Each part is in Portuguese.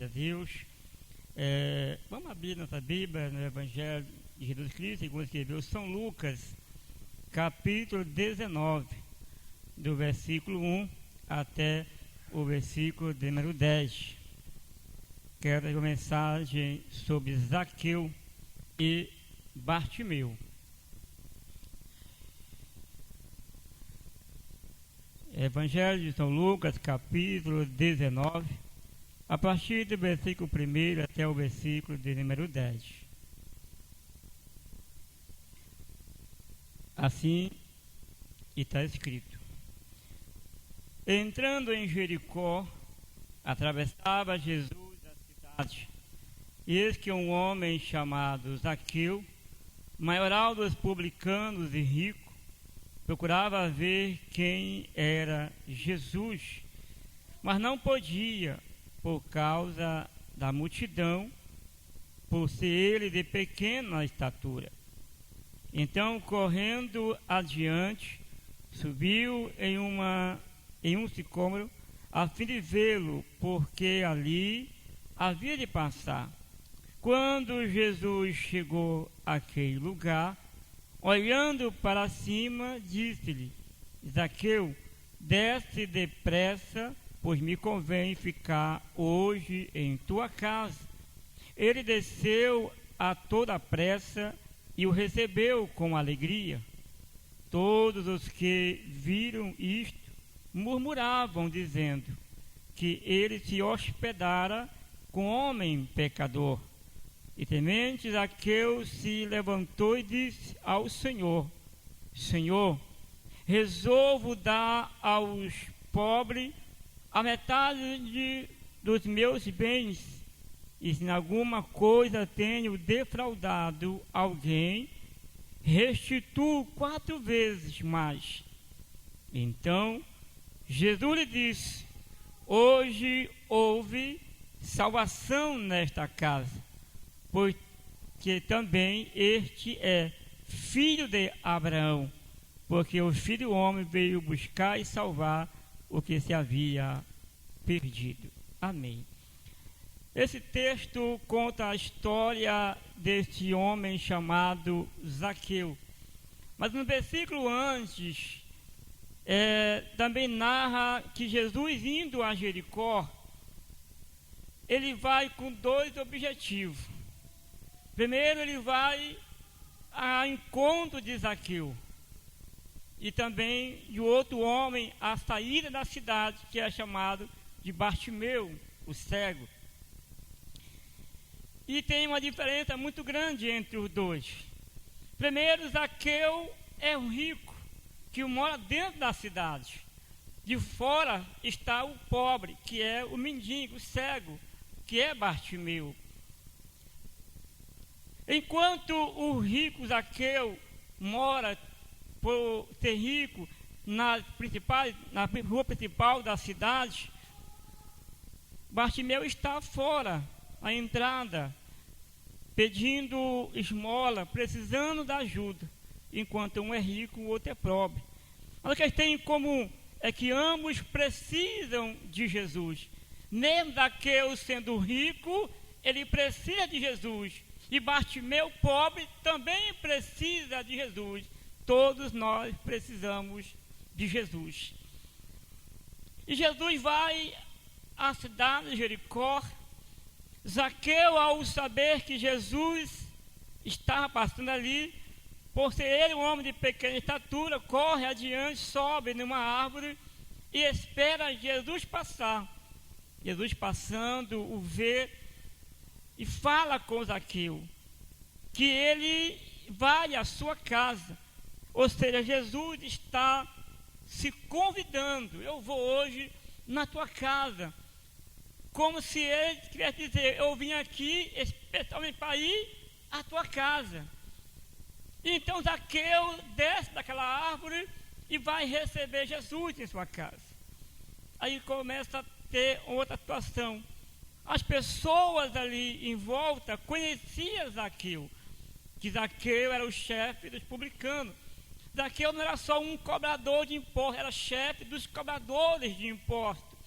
a Deus. Vamos abrir nossa Bíblia no Evangelho de Jesus Cristo, segundo escreveu São Lucas, capítulo 19, do versículo 1 até o versículo de número 10. Quero dar uma mensagem sobre Zaqueu e Bartimeu. Evangelho de São Lucas, capítulo 19, a partir do versículo 1 até o versículo de número 10. Assim está escrito: entrando em Jericó, atravessava Jesus a cidade, e eis que um homem chamado Zaqueu, maioral dos publicanos e rico, procurava ver quem era Jesus, mas não podia por causa da multidão, por ser ele de pequena estatura. Então, correndo adiante, subiu em um sicômoro, a fim de vê-lo, porque ali havia de passar. Quando Jesus chegou àquele lugar, olhando para cima, disse-lhe: Zaqueu, desce depressa, pois me convém ficar hoje em tua casa. Ele desceu a toda pressa e o recebeu com alegria. Todos os que viram isto murmuravam, dizendo que ele se hospedara com homem pecador. E temente Zaqueu se levantou e disse ao Senhor: Senhor, resolvo dar aos pobres a metade dos meus bens, e se em alguma coisa tenho defraudado alguém, restituo 4 vezes mais. Então Jesus lhe disse: hoje houve salvação nesta casa, pois que também este é filho de Abraão, porque o Filho do Homem veio buscar e salvar o que se havia perdido. Amém. Esse texto conta a história deste homem chamado Zaqueu, mas no versículo antes também narra que Jesus, indo a Jericó, ele vai com 2 objetivos. Primeiro, ele vai ao encontro de Zaqueu, e também de outro homem à saída da cidade, que é chamado de Bartimeu, o cego. E tem uma diferença muito grande entre os dois. Primeiro, Zaqueu é um rico que mora dentro da cidade. De fora está o pobre, que é o mendigo, o cego, que é Bartimeu. Enquanto o rico Zaqueu mora, por ser rico, na rua principal da cidade, Bartimeu está fora, à entrada, pedindo esmola, precisando da ajuda, enquanto um é rico, o outro é pobre. Mas o que eles têm em comum é que ambos precisam de Jesus. Mesmo Zaqueu sendo rico, ele precisa de Jesus. E Bartimeu, pobre, também precisa de Jesus. Todos nós precisamos de Jesus. E Jesus vai à cidade de Jericó. Zaqueu, ao saber que Jesus estava passando ali, por ser ele um homem de pequena estatura, corre adiante, sobe numa árvore e espera Jesus passar. Jesus passando, o vê e fala com Zaqueu que ele vai à sua casa. Ou seja, Jesus está se convidando: eu vou hoje na tua casa. Como se ele quisesse dizer: eu vim aqui especialmente para ir à tua casa. Então Zaqueu desce daquela árvore e vai receber Jesus em sua casa. Aí começa a ter outra situação. As pessoas ali em volta conheciam Zaqueu, que Zaqueu era o chefe dos publicanos. Zaqueu não era só um cobrador de impostos, era chefe dos cobradores de impostos.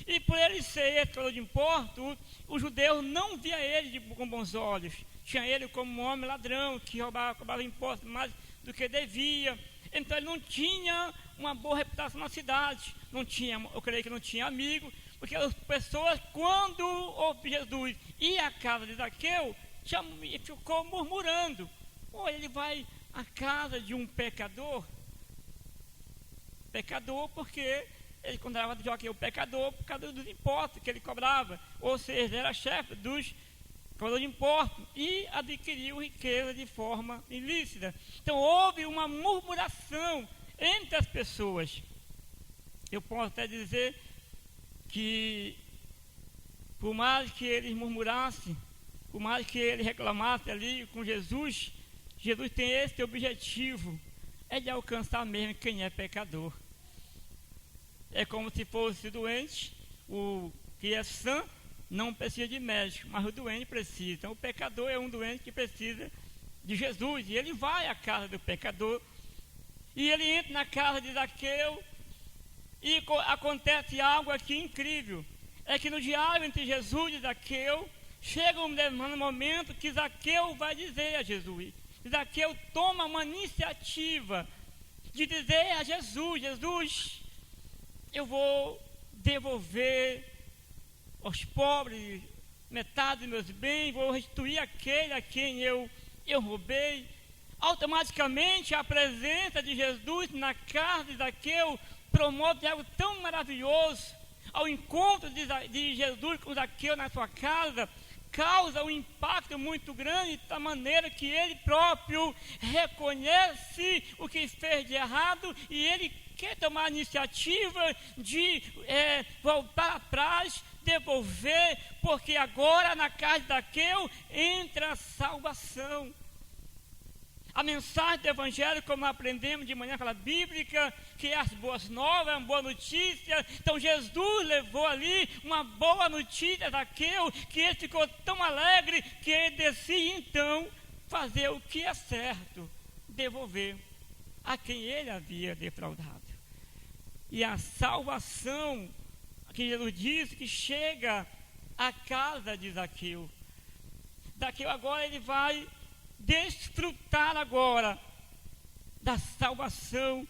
E por ele ser esse cobrador de impostos, os judeus não via ele com bons olhos. Tinha ele como um homem ladrão, que cobrava impostos mais do que devia. Então ele não tinha uma boa reputação na cidade. Não tinha, eu creio que não tinha amigo, porque as pessoas, quando ouve Jesus ia à casa de Zaqueu, ficou murmurando: oh, ele vai à casa de um pecador? Pecador porque ele considerava Zaqueu pecador por causa dos impostos que ele cobrava. Ou seja, era chefe dos cobradores de impostos e adquiriu riqueza de forma ilícita. Então houve uma murmuração entre as pessoas. Eu posso até dizer que, por mais que eles murmurassem, por mais que eles reclamassem ali com Jesus, Jesus tem esse objetivo, é de alcançar mesmo quem é pecador. É como se fosse doente, o que é sã não precisa de médico, mas o doente precisa. Então o pecador é um doente que precisa de Jesus, e ele vai à casa do pecador, e ele entra na casa de Zaqueu, e acontece algo aqui incrível. É que no diálogo entre Jesus e Zaqueu, chega um momento que Zaqueu vai dizer a Jesus. Zaqueu toma uma iniciativa de dizer a Jesus: Jesus, eu vou devolver aos pobres metade dos meus bens, vou restituir aquele a quem eu roubei. Automaticamente a presença de Jesus na casa de Zaqueu promove algo tão maravilhoso. Ao encontro de Jesus com Zaqueu na sua casa, causa um impacto muito grande, da maneira que ele próprio reconhece o que fez de errado, e ele quer tomar a iniciativa de voltar atrás, devolver, porque agora na casa de Zaqueu entra a salvação. A mensagem do Evangelho, como aprendemos de manhã, aquela bíblica, que é as boas novas, uma boa notícia. Então Jesus levou ali uma boa notícia a Zaqueu, que ele ficou tão alegre, que ele decide então fazer o que é certo, devolver a quem ele havia defraudado. E a salvação, que Jesus disse que chega à casa de Zaqueu. Zaqueu agora ele vai desfrutar agora da salvação,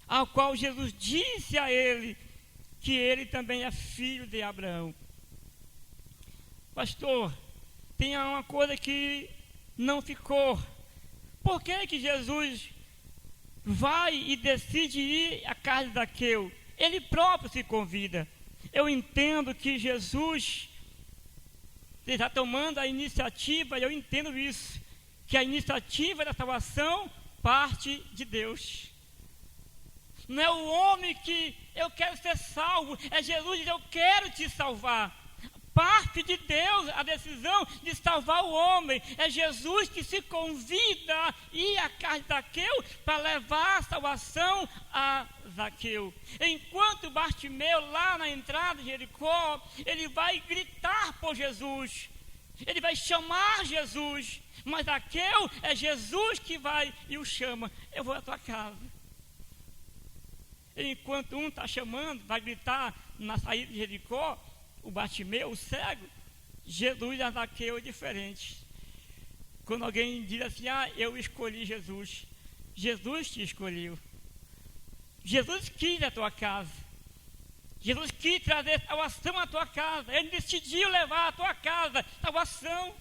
ao qual Jesus disse a ele que ele também é filho de Abraão. Pastor, tem uma coisa que não ficou. Por que Jesus vai e decide ir à casa de Zaqueu? Ele próprio se convida. Eu entendo que Jesus está tomando a iniciativa, e eu entendo isso, que a iniciativa da salvação parte de Deus. Não é o homem que eu quero ser salvo, é Jesus diz: eu quero te salvar. Parte de Deus a decisão de salvar o homem. É Jesus que se convida a ir à casa de Zaqueu para levar a salvação a Zaqueu. Enquanto Bartimeu, lá na entrada de Jericó, ele vai gritar por Jesus, ele vai chamar Jesus, mas Zaqueu é Jesus que vai e o chama: eu vou à tua casa. Enquanto um está chamando, vai gritar na saída de Jericó, o Bartimeu, o cego, Jesus a Zaqueu é diferente. Quando alguém diz assim: eu escolhi Jesus, Jesus te escolheu. Jesus quis a tua casa, Jesus quis trazer salvação à tua casa, ele decidiu levar a tua casa salvação.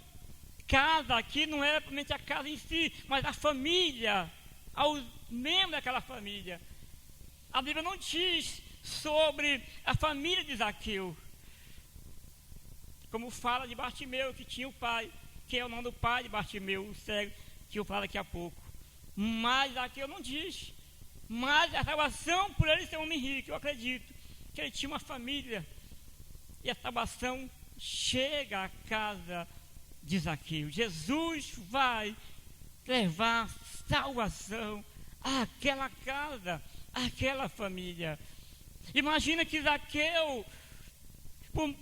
Casa aqui não é somente a casa em si, mas a família, aos membros daquela família. A Bíblia não diz sobre a família de Zaqueu, como fala de Bartimeu, que tinha o pai, que é o nome do pai de Bartimeu, o cego, que eu falo daqui a pouco. Mas Zaqueu não diz. Mas a salvação, por ele ser um homem rico, eu acredito que ele tinha uma família, e a salvação chega à casa de Zaqueu. Jesus vai levar salvação àquela casa, àquela família. Imagina que Zaqueu,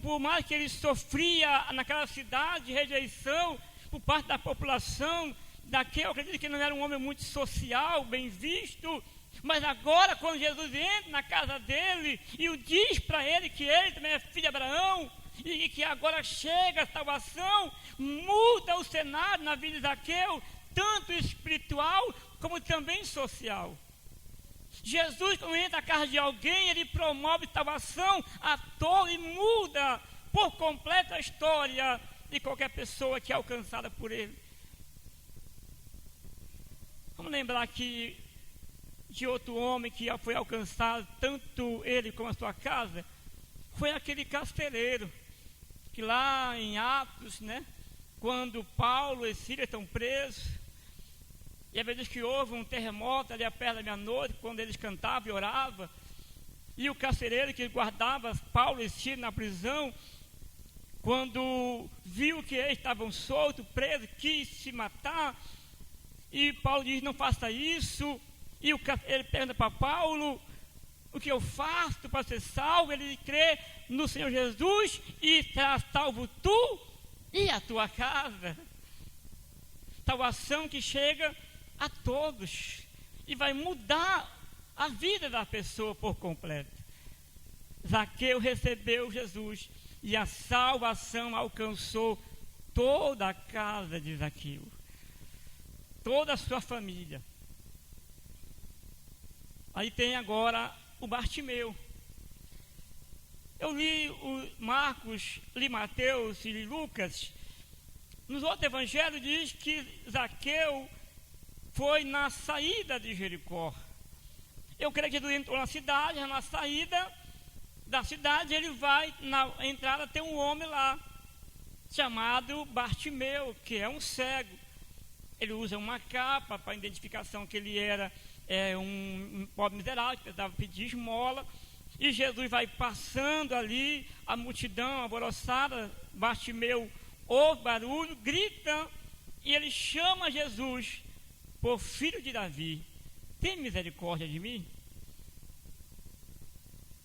por mais que ele sofria naquela cidade rejeição por parte da população, Zaqueu, eu acredito que não era um homem muito social, bem visto, Mas agora, quando Jesus entra na casa dele e o diz para ele que ele também é filho de Abraão, e que agora chega a salvação, muda o cenário na vida de Zaqueu, tanto espiritual como também social. Jesus, quando entra na casa de alguém, ele promove salvação a todos e muda por completo a história de qualquer pessoa que é alcançada por ele. Vamos lembrar aqui de outro homem que foi alcançado, tanto ele como a sua casa, foi aquele carcereiro, que lá em Atos, quando Paulo e Silas estão presos, e às vezes que houve um terremoto ali perto da meia-noite, quando eles cantavam e oravam, e o carcereiro que guardava Paulo e Silas na prisão, quando viu que eles estavam soltos, presos, quis se matar, e Paulo diz: não faça isso. E ele pergunta para Paulo: o que eu faço para ser salvo? Ele crê no Senhor Jesus e será salvo tu e a tua casa. Salvação que chega a todos e vai mudar a vida da pessoa por completo. Zaqueu recebeu Jesus e a salvação alcançou toda a casa de Zaqueu, toda a sua família. Aí tem agora o Bartimeu. Eu li o Marcos, li Mateus e li Lucas. Nos outros evangelhos diz que Zaqueu foi na saída de Jericó. Eu creio que ele entrou na cidade, na saída da cidade ele vai, na entrada tem um homem lá, chamado Bartimeu, que é um cego. Ele usa uma capa para identificação que ele era um pobre miserável, que precisava pedir esmola. E Jesus vai passando ali, a multidão alvoroçada, Bartimeu ouve barulho, grita, e ele chama Jesus por filho de Davi, tem misericórdia de mim?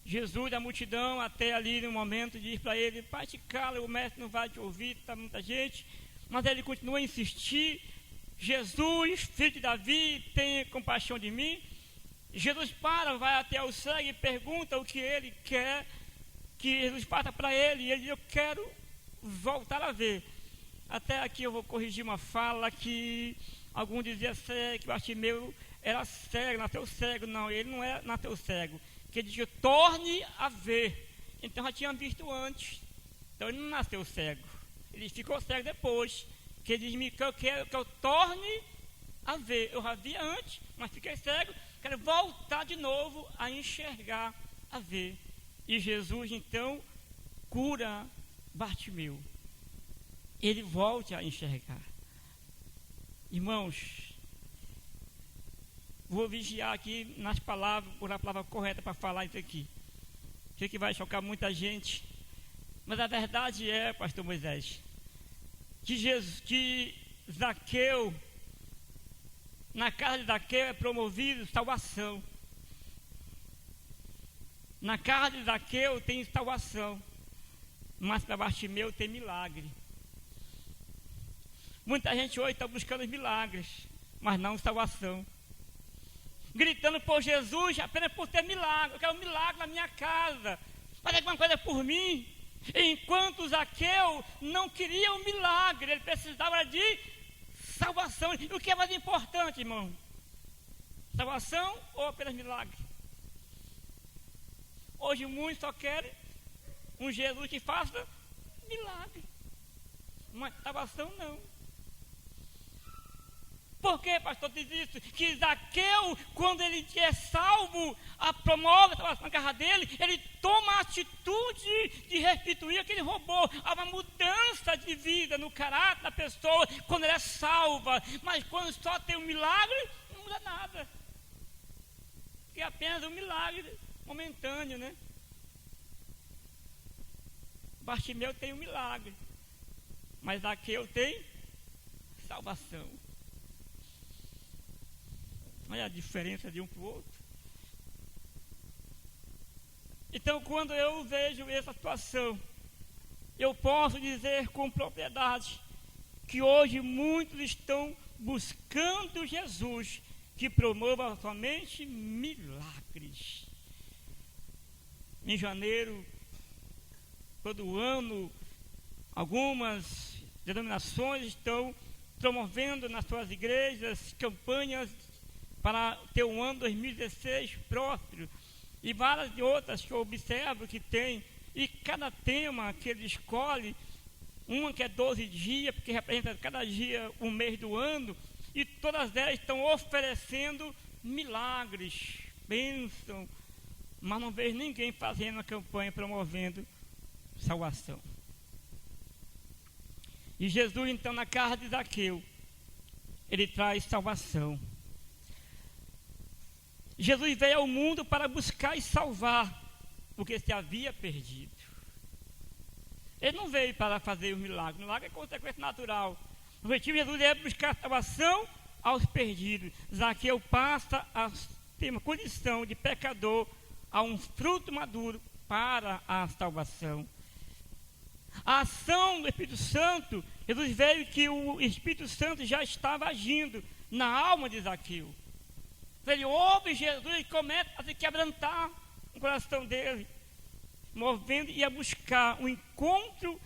Jesus, da multidão, até ali no momento, diz para ele: pai, te cala, o mestre não vai te ouvir, está muita gente. Mas ele continua a insistir: Jesus, filho de Davi, tenha compaixão de mim. Jesus vai até o cego e pergunta o que ele quer que Jesus faça para ele. E ele diz: eu quero voltar a ver. Até aqui eu vou corrigir uma fala que alguns diziam que Bartimeu era cego, nasceu cego. Não, ele não nasceu cego. Que ele diz: torne a ver. Então já tinha visto antes. Então ele não nasceu cego. Ele ficou cego depois. Que ele diz que eu quero que eu torne a ver. Eu já vi antes, mas fiquei cego. Quero voltar de novo a enxergar, a ver. E Jesus então cura Bartimeu. Ele volta a enxergar. Irmãos, vou vigiar aqui nas palavras, por a palavra correta para falar isso aqui. Sei que vai chocar muita gente, mas a verdade é, pastor Moisés, que Zaqueu, na casa de Zaqueu é promovido salvação. Na casa de Zaqueu tem salvação, mas para Bartimeu tem milagre. Muita gente hoje está buscando milagres, mas não salvação. Gritando por Jesus apenas por ter milagre. Eu quero um milagre na minha casa, faz alguma coisa por mim. Enquanto Zaqueu não queria um milagre, ele precisava de salvação. E o que é mais importante, irmão? Salvação ou apenas milagre? Hoje muitos só querem um Jesus que faça milagre, mas salvação não. Por que, pastor, diz isso? Que Zaqueu, quando ele é salvo, promove a salvação na casa dele, ele toma a atitude de restituir o que ele roubou. Há uma mudança de vida no caráter da pessoa quando ela é salva. Mas quando só tem um milagre, não muda nada. Que é apenas um milagre momentâneo, né? Bartimeu tem um milagre, mas Zaqueu tem salvação. Olha a diferença de um para o outro. Então, quando eu vejo essa situação, eu posso dizer com propriedade que hoje muitos estão buscando Jesus, que promova somente milagres. Em janeiro, todo ano, algumas denominações estão promovendo nas suas igrejas campanhas para ter um ano 2016 próspero, e várias outras que eu observo que tem, e cada tema que ele escolhe, uma que é 12 dias, porque representa cada dia um mês do ano, e todas elas estão oferecendo milagres, bênção, mas não vejo ninguém fazendo a campanha promovendo salvação. E Jesus, então, na casa de Zaqueu, ele traz salvação. Jesus veio ao mundo para buscar e salvar o que se havia perdido. Ele não veio para fazer o milagre. O milagre é consequência natural. O objetivo de Jesus é buscar salvação aos perdidos. Zaqueu passa a ter uma condição de pecador a um fruto maduro para a salvação. A ação do Espírito Santo, Jesus veio que o Espírito Santo já estava agindo na alma de Zaqueu. Ele ouve Jesus e começa a se quebrantar no coração dele, movendo e a buscar um encontro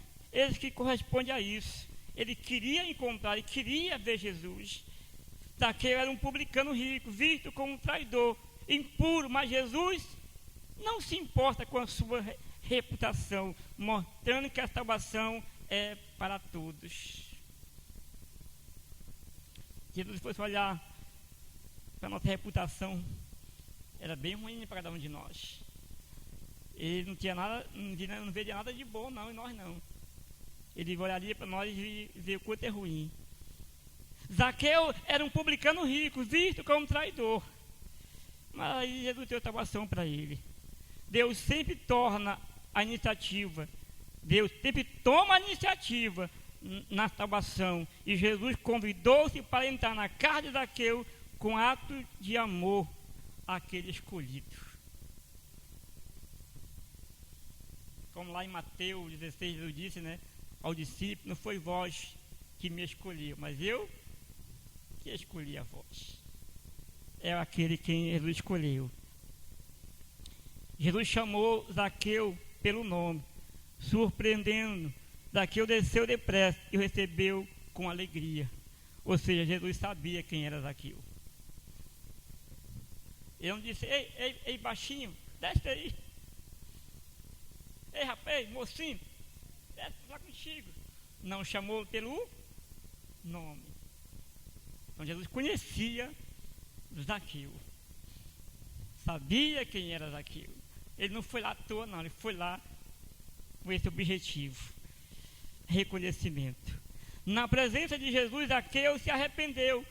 que corresponde a isso. Ele queria encontrar, ele queria ver Jesus. Zaqueu era um publicano rico, visto como um traidor, impuro, mas Jesus não se importa com a sua reputação, mostrando que a salvação é para todos. Se Jesus fosse olhar para a nossa reputação, era bem ruim para cada um de nós. Ele não tinha nada, não veria nada de bom não, em nós não. Ele olharia para nós e ver o quanto é ruim. Zaqueu era um publicano rico, visto como traidor, mas aí Jesus deu salvação para ele. Deus sempre torna a iniciativa, Deus sempre toma a iniciativa na salvação, e Jesus convidou-se para entrar na casa de Zaqueu com ato de amor àquele escolhido. Como lá em Mateus 16, Jesus disse, né, ao discípulo: não foi vós que me escolheu, mas eu que escolhi a vós. É aquele quem Jesus escolheu. Jesus chamou Zaqueu pelo nome, surpreendendo. Zaqueu desceu depressa e o recebeu com alegria. Ou seja, Jesus sabia quem era Zaqueu. Ele não disse: ei, baixinho, desce aí. Ei, rapaz, mocinho, desce lá contigo. Não, chamou pelo nome. Então Jesus conhecia Zaqueu, sabia quem era Zaqueu. Ele não foi lá à toa, não, ele foi lá com esse objetivo: reconhecimento. Na presença de Jesus, Zaqueu se arrependeu,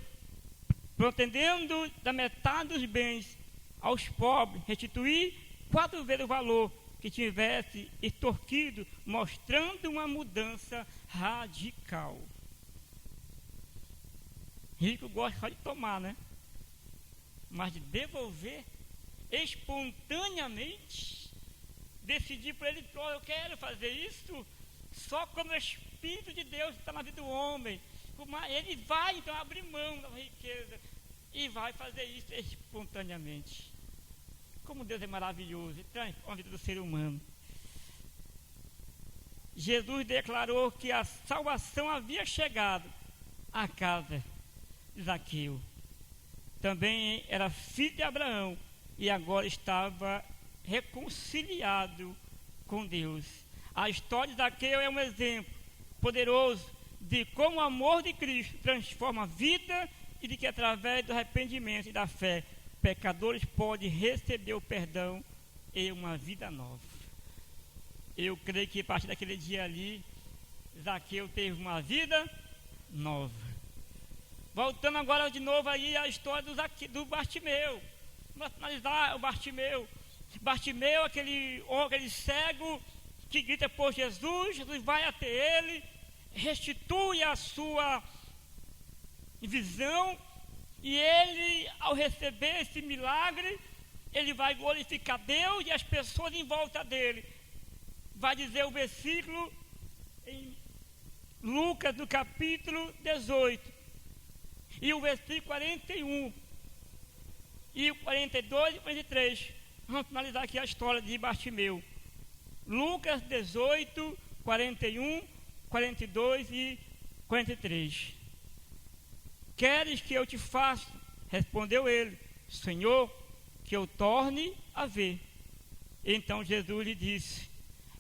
pretendendo da metade dos bens aos pobres, restituir 4 vezes o valor que tivesse extorquido, mostrando uma mudança radical. Rico gosta só de tomar, né? Mas de devolver espontaneamente, decidir por ele: eu quero fazer isso, só quando o Espírito de Deus está na vida do homem. Ele vai então abrir mão da riqueza e vai fazer isso espontaneamente. Como Deus é maravilhoso e transforma a vida do ser humano. Jesus declarou que a salvação havia chegado à casa de Zaqueu. Também era filho de Abraão e agora estava reconciliado com Deus. A história de Zaqueu é um exemplo poderoso de como o amor de Cristo transforma a vida e de que através do arrependimento e da fé, pecadores podem receber o perdão e uma vida nova. Eu creio que a partir daquele dia ali, Zaqueu teve uma vida nova. Voltando agora de novo aí a história do Bartimeu. Vamos analisar o Bartimeu. Bartimeu, aquele cego que grita por Jesus, Jesus vai até ele, restitui a sua visão, e ele, ao receber esse milagre, ele vai glorificar Deus e as pessoas em volta dele. Vai dizer o versículo em Lucas, no capítulo 18, e o versículo 41, e o 42 e 43. Vamos finalizar aqui a história de Bartimeu. Lucas 18, 41, 42 e 43. Queres que eu te faça? Respondeu ele: Senhor, que eu torne a ver. Então Jesus lhe disse: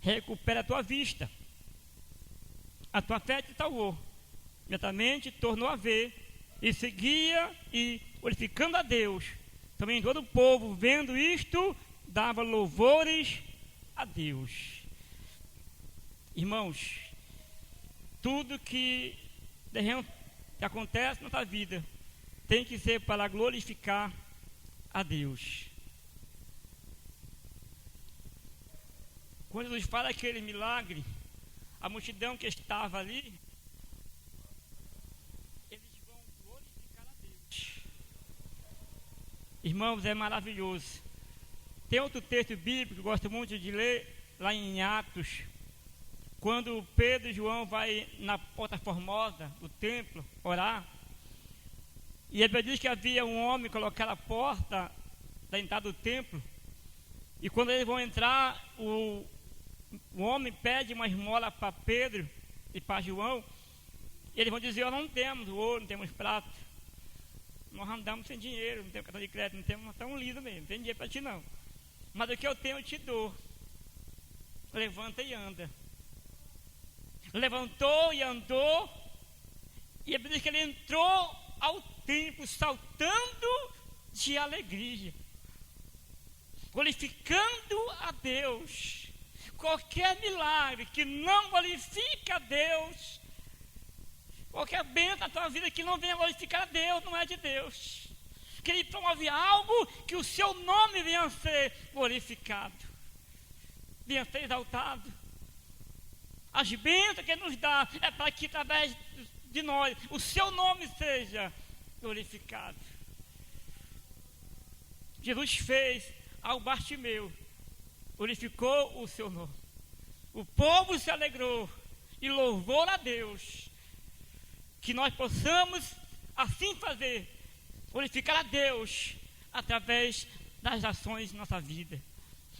recupera a tua vista, a tua fé te salvou. Imediatamente tornou a ver e seguia, e glorificando a Deus. Também todo o povo, vendo isto, dava louvores a Deus. Irmãos, tudo que acontece na nossa vida tem que ser para glorificar a Deus. Quando Jesus fala aquele milagre, a multidão que estava ali, eles vão glorificar a Deus. Irmãos, é maravilhoso. Tem outro texto bíblico que eu gosto muito de ler, lá em Atos, quando Pedro e João vai na porta formosa do templo orar, e a Bíblia diz que havia um homem colocado à porta da entrada do templo, e quando eles vão entrar, o homem pede uma esmola para Pedro e para João, e eles vão dizer: não temos ouro, não temos prata, nós andamos sem dinheiro, não temos cartão de crédito, não temos, tão lindo mesmo, não tem dinheiro para ti não, mas o que eu tenho eu te dou. Levanta e anda. Levantou e andou, e a Bíblia diz que ele entrou ao templo saltando de alegria, glorificando a Deus. Qualquer milagre que não glorifica a Deus, qualquer bênção na tua vida que não venha glorificar a Deus, não é de Deus. Que Ele promove algo que o seu nome venha a ser glorificado, venha a ser exaltado. As bênçãos que Ele nos dá é para que através de nós o seu nome seja glorificado. Jesus fez ao Bartimeu, glorificou o seu nome. O povo se alegrou e louvou a Deus. Que nós possamos assim fazer, glorificar a Deus através das ações de nossa vida.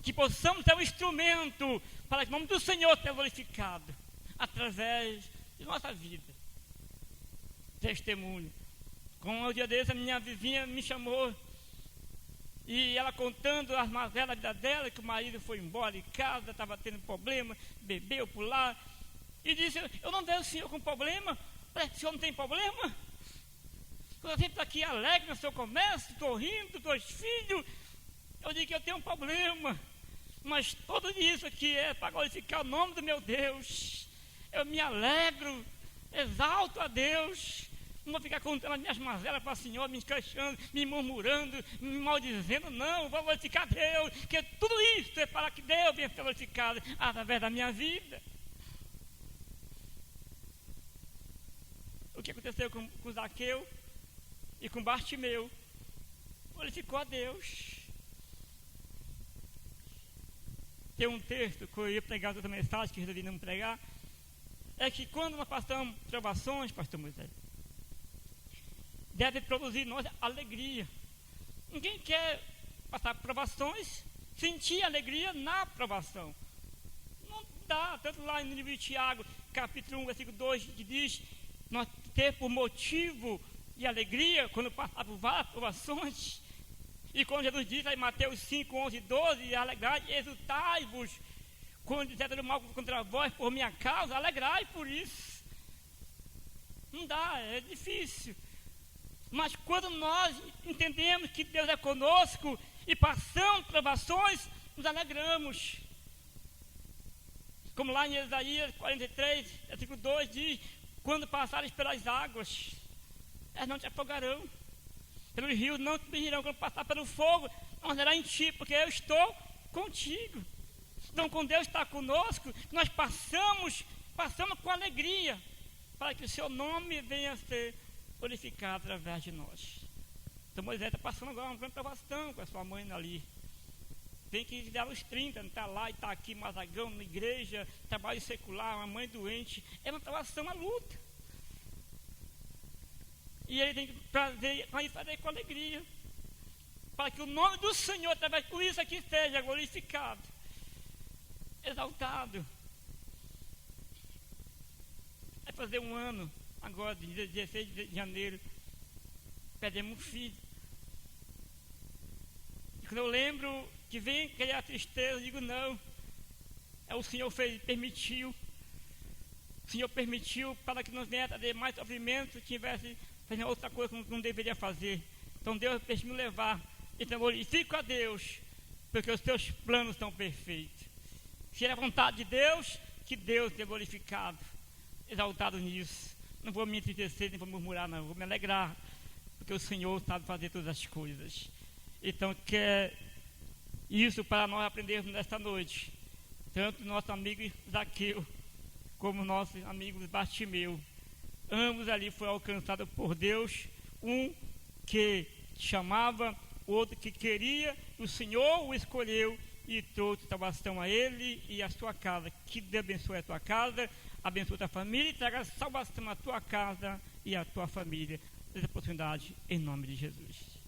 Que possamos ter um instrumento para que o nome do Senhor seja glorificado através de nossa vida. Testemunho. Como um dia desse, a minha vizinha me chamou, e ela contando as mazelas da vida dela, que o marido foi embora de casa, estava tendo problema, bebeu por lá, e disse: eu não vejo o senhor com problema. O senhor não tem problema? Você sempre está aqui alegre no seu comércio, sorrindo, 2 filhos. Eu digo que eu tenho um problema, mas tudo isso aqui é para glorificar o nome do meu Deus. Eu me alegro, exalto a Deus. Não vou ficar contando as minhas mazelas para a senhora, me queixando, me murmurando, me maldizendo. Não, vou glorificar a Deus, porque tudo isso é para que Deus venha ser glorificado através da minha vida. O que aconteceu com Zaqueu e com Bartimeu? Glorificou a Deus. Tem um texto que eu ia pregar outra mensagem, que resolvi não pregar, é que quando nós passamos provações, pastor Moisés, deve produzir em nós alegria. Ninguém quer passar provações, sentir alegria na provação. Não dá, tanto lá no livro de Tiago, capítulo 1, versículo 2, que diz: nós ter por motivo de alegria quando passar por várias provações. E quando Jesus diz em Mateus 5, 11 e 12: alegrai e exultai-vos quando disserem mal contra vós por minha causa, alegrai por isso. Não dá, é difícil. Mas quando nós entendemos que Deus é conosco e passamos provações, nos alegramos. Como lá em Isaías 43, versículo 2 diz: quando passares pelas águas, elas não te afogarão, pelos rios não te beberão. Quando passar pelo fogo, não arderá em ti, porque eu estou contigo. Então, quando Deus está conosco, nós passamos com alegria, para que o seu nome venha a ser glorificado através de nós. Então Moisés está passando agora uma grande provação com a sua mãe ali. Tem que dar os 30, não está lá e está aqui, Mazagão, na igreja, trabalho secular, uma mãe doente. É uma provação, uma luta. E ele tem que fazer com alegria. para que o nome do Senhor, através por isso aqui, seja glorificado, exaltado. Vai fazer um ano, agora, dia 16 de janeiro, perdemos um filho. E quando eu lembro que vem aquela tristeza, eu digo, não, o Senhor permitiu. O Senhor permitiu para que nos venha trazer mais sofrimento, tivesse fazendo outra coisa que não deveria fazer. Então Deus deixa me levar. Então eu glorifico a Deus, porque os teus planos são perfeitos. Se é a vontade de Deus, que Deus seja glorificado, exaltado nisso. Não vou me entristecer, nem vou murmurar, não. Vou me alegrar, porque o Senhor sabe fazer todas as coisas. Então quer isso para nós aprendermos nesta noite. Tanto nosso amigo Zaqueu, como nosso amigo Bartimeu, ambos ali foram alcançados por Deus, um que chamava, o outro que queria, o Senhor o escolheu e trouxe salvação a ele e a sua casa. Que Deus abençoe a tua casa, abençoe a tua família e traga salvação à tua casa e à tua família. Essa oportunidade em nome de Jesus.